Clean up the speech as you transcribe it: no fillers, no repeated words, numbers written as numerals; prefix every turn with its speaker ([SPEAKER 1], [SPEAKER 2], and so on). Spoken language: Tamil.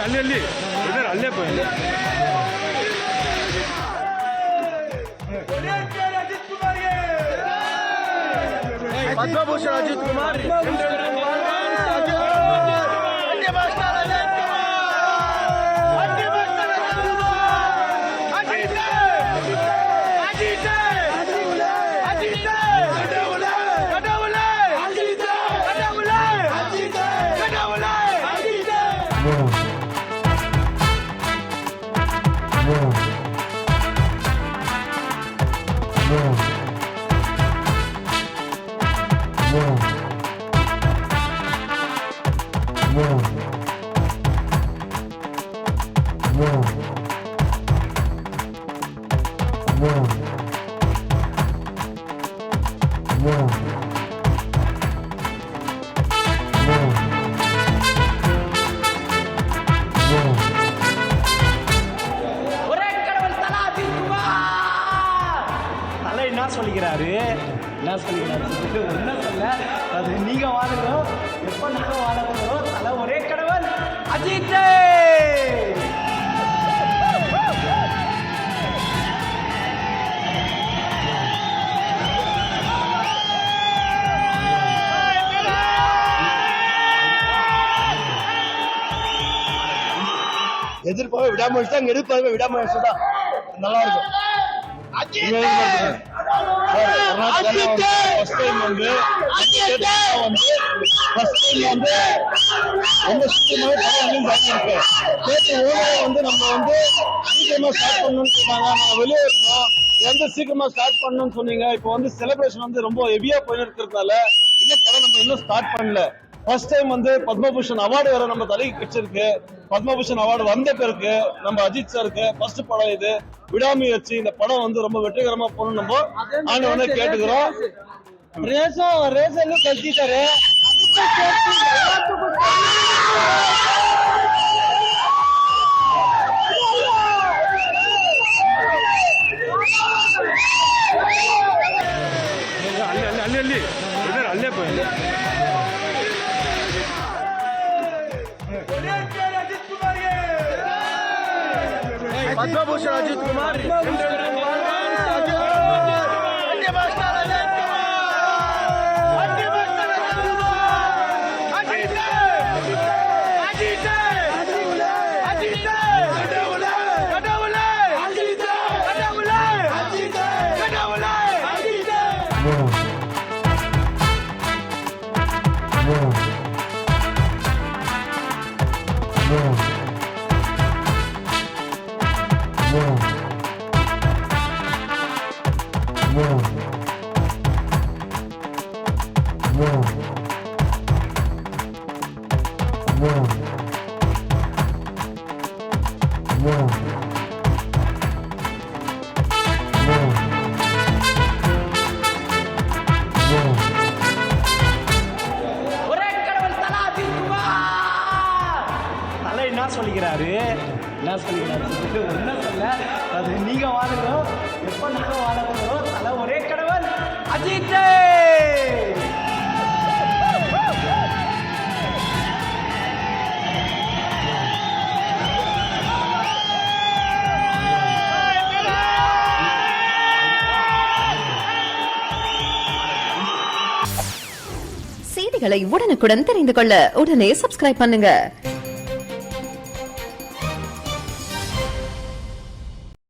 [SPEAKER 1] ಅಲ್ಲೇ ಪದ್ಮಭೂಷಣ ಅಜಿತ್ ಕುಮಾರ್ என்ன சொல்லிக்கிறாரு ஒன்றும் சொல்ல அது நீங்க வாழணும் எப்ப நாங்க வாழணும் தலை ஒரே கடவுள் அஜித்
[SPEAKER 2] எதிர்ப்பாக விடாம அங்க எதிர்ப்பாக விடாம தான் நல்லா இருக்கும். சீக்கிரமா ஸ்டார்ட் பண்ணணும்னு சொன்னீங்க. இப்ப வந்து செலிப்ரேஷன் வந்து ரொம்ப ஹெவியா போயிருக்கிறதுனால இன்னும் படம் நம்ம இன்னும் ஸ்டார்ட் பண்ணல. ஃபர்ஸ்ட் டைம் வந்து பத்மபூஷன் அவார்டு வேற நம்ம தலைக்கு கிடைச்சிருக்கு. பத்மபூஷன் அவார்டு வந்த பிறகு நம்ம அஜித் சாருக்கு ஃபர்ஸ்ட் படம் இது விடாமுயற்சி. இந்த படம் வந்து ரொம்ப வெற்றிகரமா போகணும் நம்ம ஆண்டு கேட்டுக்கிறோம். ரேசம் கழிச்சிட்டாரு.
[SPEAKER 1] ಅಲ್ಲೇ ಪದ್ಮಭೂಷಣ ಅಜಿತ್ ಕುಮಾರ್ என்ன சொல்லிக்கிறாரு ஒன்றும் சொல்ல அது நீங்க வாழணும் எப்ப நாங்க வாழணும் தலை ஒரே கடவுள் அஜித்.
[SPEAKER 3] செய்திகளை உடனுக்குடன் தெரிந்து கொள்ள உடனே சப்ஸ்கிரைப் பண்ணுங்க.